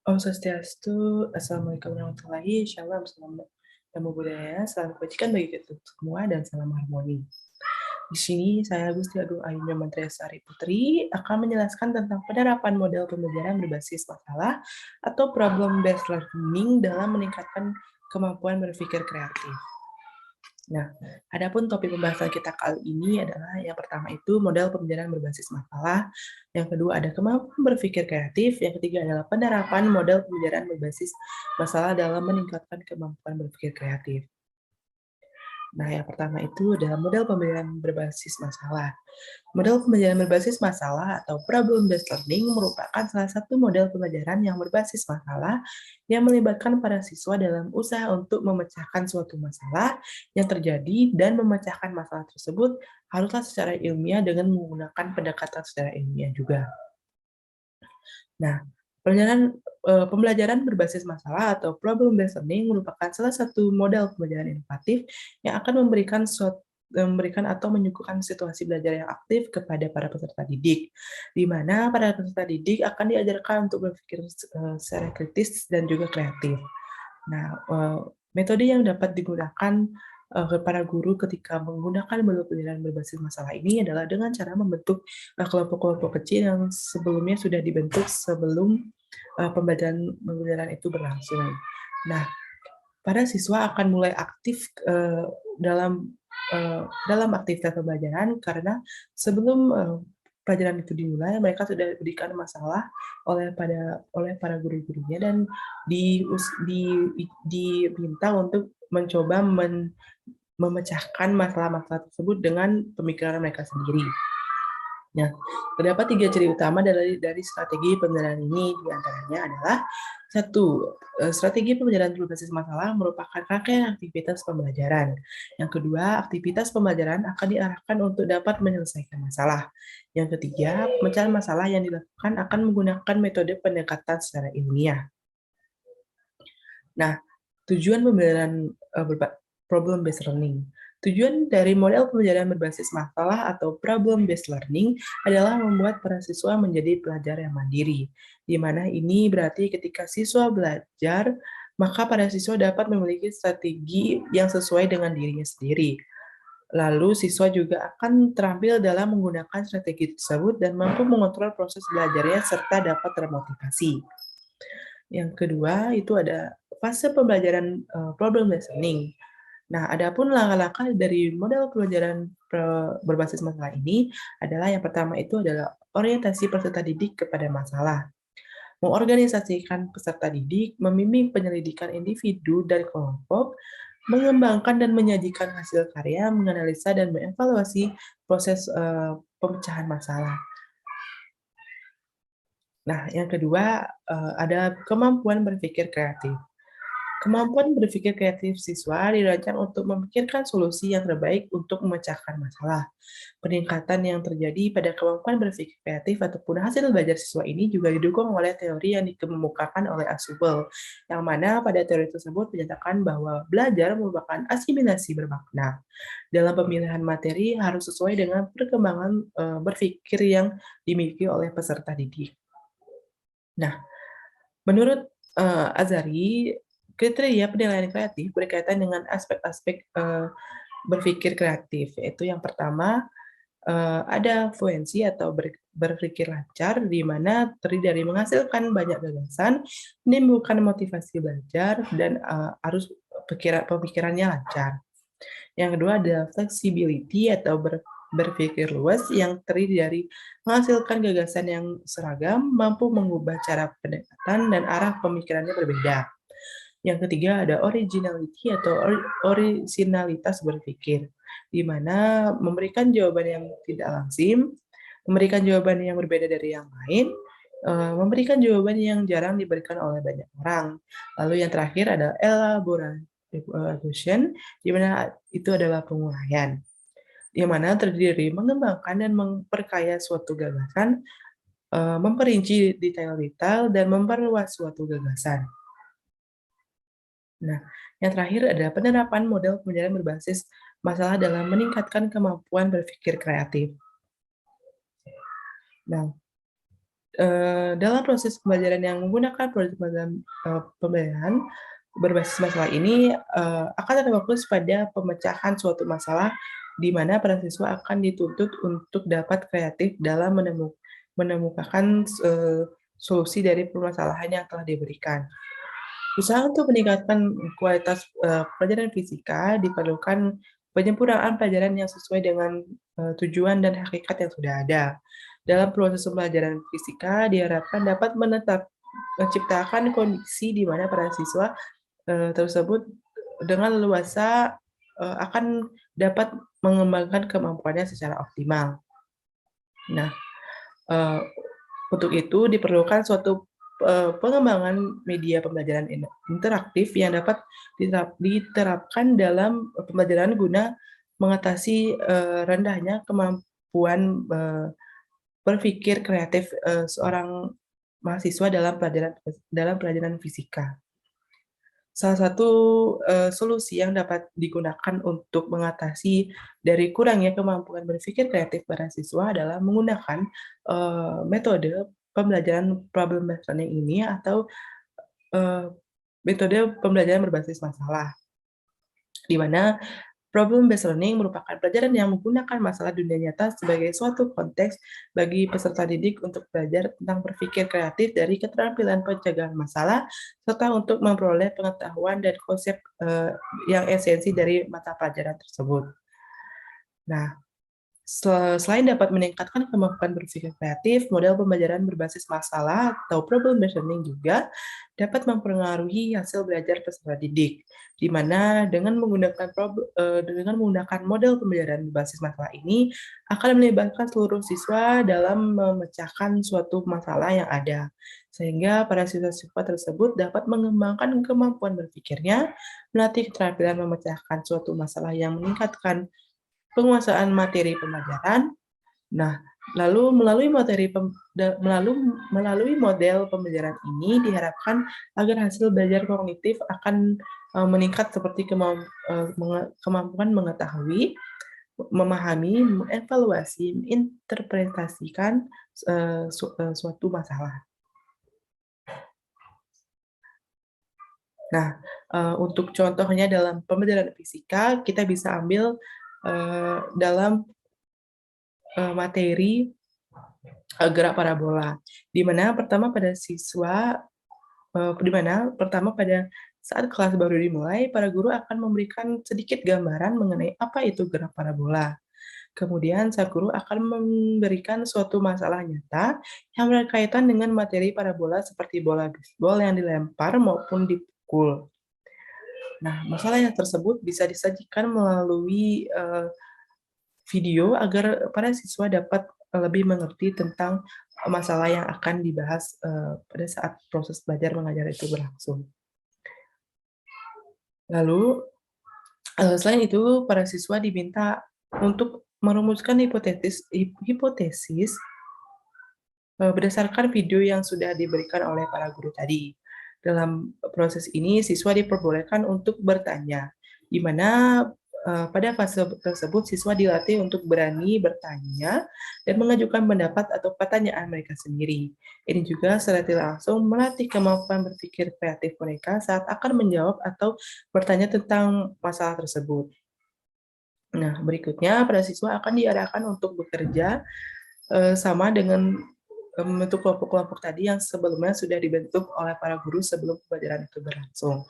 Om Swastiastu, Assalamualaikum warahmatullahi, Shalom, salam namo buddhaya, salam kebajikan bagi kita semua, dan salam harmoni. Di sini saya Gusti Agung Ayu Mantria Sari Putri akan menjelaskan tentang penerapan model pembelajaran berbasis masalah atau problem based learning dalam meningkatkan kemampuan berpikir kreatif. Nah, adapun topik pembahasan kita kali ini adalah yang pertama itu model pembelajaran berbasis masalah, yang kedua ada kemampuan berpikir kreatif, yang ketiga adalah penerapan model pembelajaran berbasis masalah dalam meningkatkan kemampuan berpikir kreatif. Nah, yang pertama itu adalah model pembelajaran berbasis masalah. Model pembelajaran berbasis masalah atau problem based learning merupakan salah satu model pembelajaran yang berbasis masalah yang melibatkan para siswa dalam usaha untuk memecahkan suatu masalah yang terjadi dan memecahkan masalah tersebut haruslah secara ilmiah dengan menggunakan pendekatan secara ilmiah juga. Nah, pembelajaran berbasis masalah atau problem based learning merupakan salah satu model pembelajaran inovatif yang akan memberikan atau menyuguhkan situasi belajar yang aktif kepada para peserta didik, di mana para peserta didik akan diajarkan untuk berpikir secara kritis dan juga kreatif. Nah, metode yang dapat digunakan para guru ketika menggunakan model pembelajaran berbasis masalah ini adalah dengan cara membentuk kelompok-kelompok kecil yang sebelumnya sudah dibentuk sebelum pembelajaran itu berlangsung. Nah, para siswa akan mulai aktif dalam aktivitas pembelajaran karena sebelum pelajaran itu dimulai, mereka sudah diberikan masalah oleh para guru-gurunya dan diminta untuk mencoba memecahkan masalah-masalah tersebut dengan pemikiran mereka sendiri. Nah, terdapat 3 ciri utama dari strategi pembelajaran ini, di antaranya adalah satu, strategi pembelajaran berbasis masalah merupakan rangkaian aktivitas pembelajaran. Yang kedua, aktivitas pembelajaran akan diarahkan untuk dapat menyelesaikan masalah. Yang ketiga, pemecahan masalah yang dilakukan akan menggunakan metode pendekatan secara ilmiah. Nah, tujuan pembelajaran problem based learning. Tujuan dari model pembelajaran berbasis masalah atau problem based learning adalah membuat para siswa menjadi pelajar yang mandiri. Di mana ini berarti ketika siswa belajar, maka para siswa dapat memiliki strategi yang sesuai dengan dirinya sendiri. Lalu siswa juga akan terampil dalam menggunakan strategi tersebut dan mampu mengontrol proses belajarnya serta dapat termotivasi. Yang kedua itu ada fase pembelajaran problem based learning. Nah, adapun langkah-langkah dari model pembelajaran berbasis masalah ini adalah yang pertama itu adalah orientasi peserta didik kepada masalah. Mengorganisasikan peserta didik, membimbing penyelidikan individu dan kelompok, mengembangkan dan menyajikan hasil karya, menganalisa dan mengevaluasi proses pemecahan masalah. Nah, yang kedua ada kemampuan berpikir kreatif. Kemampuan berpikir kreatif siswa dirancang untuk memikirkan solusi yang terbaik untuk memecahkan masalah. Peningkatan yang terjadi pada kemampuan berpikir kreatif ataupun hasil belajar siswa ini juga didukung oleh teori yang dikemukakan oleh Asubel, yang mana pada teori tersebut menyatakan bahwa belajar merupakan asimilasi bermakna. Dalam pemilihan materi harus sesuai dengan perkembangan berpikir yang dimiliki oleh peserta didik. Nah, menurut Azari, kriteria penilaian kreatif berkaitan dengan aspek-aspek berpikir kreatif, yaitu yang pertama ada fluensi atau berpikir lancar, di mana terdiri dari menghasilkan banyak gagasan, menimbulkan motivasi belajar, dan arus pemikirannya lancar. Yang kedua ada flexibility atau berpikir luas yang terdiri dari menghasilkan gagasan yang seragam, mampu mengubah cara pendekatan dan arah pemikirannya berbeda. Yang ketiga ada originality atau orisinalitas berpikir, di mana memberikan jawaban yang tidak lazim, memberikan jawaban yang berbeda dari yang lain, memberikan jawaban yang jarang diberikan oleh banyak orang. Lalu yang terakhir ada elaboration, di mana itu adalah penguraian, yang mana terdiri dari mengembangkan dan memperkaya suatu gagasan, memperinci detail-detail, dan memperluas suatu gagasan. Nah, yang terakhir adalah penerapan model pembelajaran berbasis masalah dalam meningkatkan kemampuan berpikir kreatif. Nah, Dalam proses pembelajaran yang menggunakan proyek pembelajaran berbasis masalah ini, akan terfokus pada pemecahan suatu masalah, di mana para siswa akan dituntut untuk dapat kreatif dalam menemukan solusi dari permasalahan yang telah diberikan. Usaha untuk meningkatkan kualitas pelajaran fisika diperlukan penyempurnaan pelajaran yang sesuai dengan tujuan dan hakikat yang sudah ada. Dalam proses pembelajaran fisika diharapkan dapat menciptakan kondisi di mana para siswa tersebut dengan leluasa akan dapat mengembangkan kemampuannya secara optimal. Nah, eee, untuk itu diperlukan suatu pengembangan media pembelajaran interaktif yang dapat diterapkan dalam pembelajaran guna mengatasi rendahnya kemampuan berpikir kreatif seorang mahasiswa dalam pelajaran fisika. Salah satu solusi yang dapat digunakan untuk mengatasi dari kurangnya kemampuan berpikir kreatif para siswa adalah menggunakan metode pembelajaran problem based learning ini atau eee, metode pembelajaran berbasis masalah, di mana problem based learning merupakan pelajaran yang menggunakan masalah dunia nyata sebagai suatu konteks bagi peserta didik untuk belajar tentang berpikir kreatif dari keterampilan pencegahan masalah, serta untuk memperoleh pengetahuan dan konsep yang esensi dari mata pelajaran tersebut. Nah, selain dapat meningkatkan kemampuan berpikir kreatif, model pembelajaran berbasis masalah atau problem based learning juga dapat mempengaruhi hasil belajar peserta didik, di mana dengan menggunakan model pembelajaran berbasis masalah ini akan melibatkan seluruh siswa dalam memecahkan suatu masalah yang ada, sehingga para siswa-siswa tersebut dapat mengembangkan kemampuan berpikirnya, melatih keterampilan memecahkan suatu masalah yang meningkatkan penguasaan materi pembelajaran. Nah, lalu melalui model pembelajaran ini diharapkan agar hasil belajar kognitif akan meningkat seperti kemampuan mengetahui, memahami, mengevaluasi, menginterpretasikan suatu masalah. Nah, untuk contohnya dalam pembelajaran fisika, kita bisa ambil dalam materi gerak parabola, di mana pada saat kelas baru dimulai, para guru akan memberikan sedikit gambaran mengenai apa itu gerak parabola. Kemudian sang guru akan memberikan suatu masalah nyata yang berkaitan dengan materi parabola seperti bola bisbol yang dilempar maupun dipukul. Nah, masalah yang tersebut bisa disajikan melalui video agar para siswa dapat lebih mengerti tentang masalah yang akan dibahas pada saat proses belajar mengajar itu berlangsung. Lalu, selain itu para siswa diminta untuk merumuskan hipotesis berdasarkan video yang sudah diberikan oleh para guru tadi. Dalam proses ini siswa diperbolehkan untuk bertanya, di mana pada fase tersebut siswa dilatih untuk berani bertanya dan mengajukan pendapat atau pertanyaan mereka sendiri. Ini juga secara tidak langsung melatih kemampuan berpikir kreatif mereka saat akan menjawab atau bertanya tentang masalah tersebut. Nah, berikutnya para siswa akan diarahkan untuk bekerja sama dengan membentuk kelompok-kelompok tadi yang sebelumnya sudah dibentuk oleh para guru sebelum pembelajaran itu berlangsung.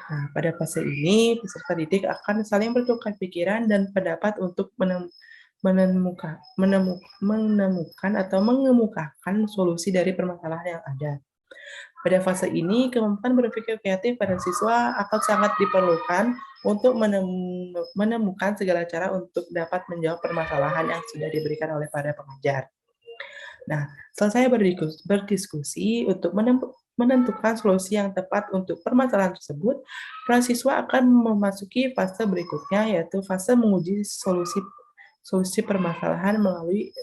Nah, pada fase ini, peserta didik akan saling bertukar pikiran dan pendapat untuk menemukan atau mengemukakan solusi dari permasalahan yang ada. Pada fase ini, kemampuan berpikir kreatif pada siswa akan sangat diperlukan untuk menemukan segala cara untuk dapat menjawab permasalahan yang sudah diberikan oleh para pengajar. Nah, selesai berdiskusi untuk menentukan solusi yang tepat untuk permasalahan tersebut, para siswa akan memasuki fase berikutnya, yaitu fase menguji solusi permasalahan melalui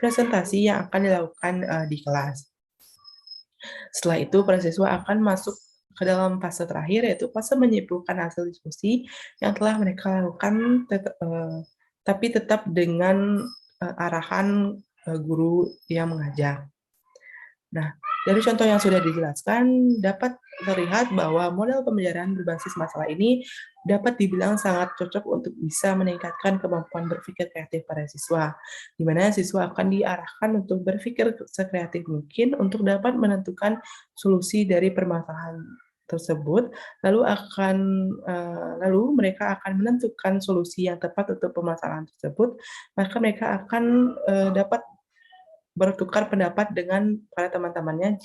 presentasi yang akan dilakukan di kelas. Setelah itu, para siswa akan masuk ke dalam fase terakhir, yaitu fase menyimpulkan hasil diskusi yang telah mereka lakukan, tapi tetap dengan arahan guru yang mengajar. Nah, dari contoh yang sudah dijelaskan, dapat terlihat bahwa model pembelajaran berbasis masalah ini dapat dibilang sangat cocok untuk bisa meningkatkan kemampuan berpikir kreatif pada siswa, di mana siswa akan diarahkan untuk berpikir sekreatif mungkin untuk dapat menentukan solusi dari permasalahan tersebut, lalu mereka akan menentukan solusi yang tepat untuk permasalahan tersebut, maka mereka akan dapat bertukar pendapat dengan para teman-temannya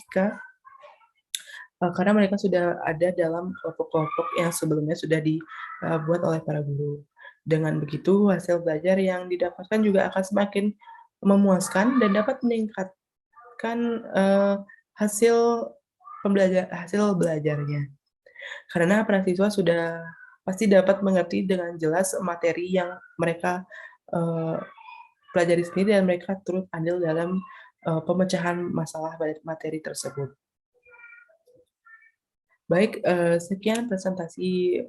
karena mereka sudah ada dalam kelompok-kelompok yang sebelumnya sudah dibuat oleh para guru. Dengan begitu, hasil belajar yang didapatkan juga akan semakin memuaskan dan dapat meningkatkan, hasil hasil belajarnya. Karena para siswa sudah pasti dapat mengerti dengan jelas materi yang mereka, eee, pelajari sendiri dan mereka turut andil dalam, pemecahan masalah materi tersebut. Baik, sekian presentasi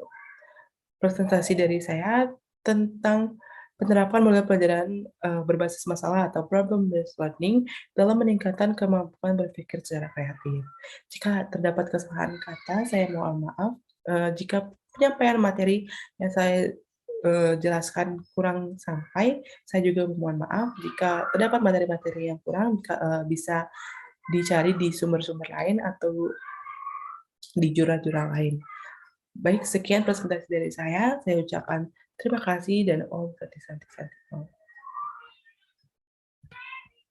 presentasi dari saya tentang penerapan model pelajaran, berbasis masalah atau problem based learning dalam meningkatkan kemampuan berpikir secara kreatif. Jika terdapat kesalahan kata, saya mohon maaf, jika penyampaian materi yang saya, jelaskan kurang sampai, saya juga mohon maaf jika terdapat materi-materi yang kurang, bisa dicari di sumber-sumber lain atau di jurnal-jurnal lain. Baik, sekian presentasi dari saya ucapkan terima kasih dan Om Santi Santi Santi Om.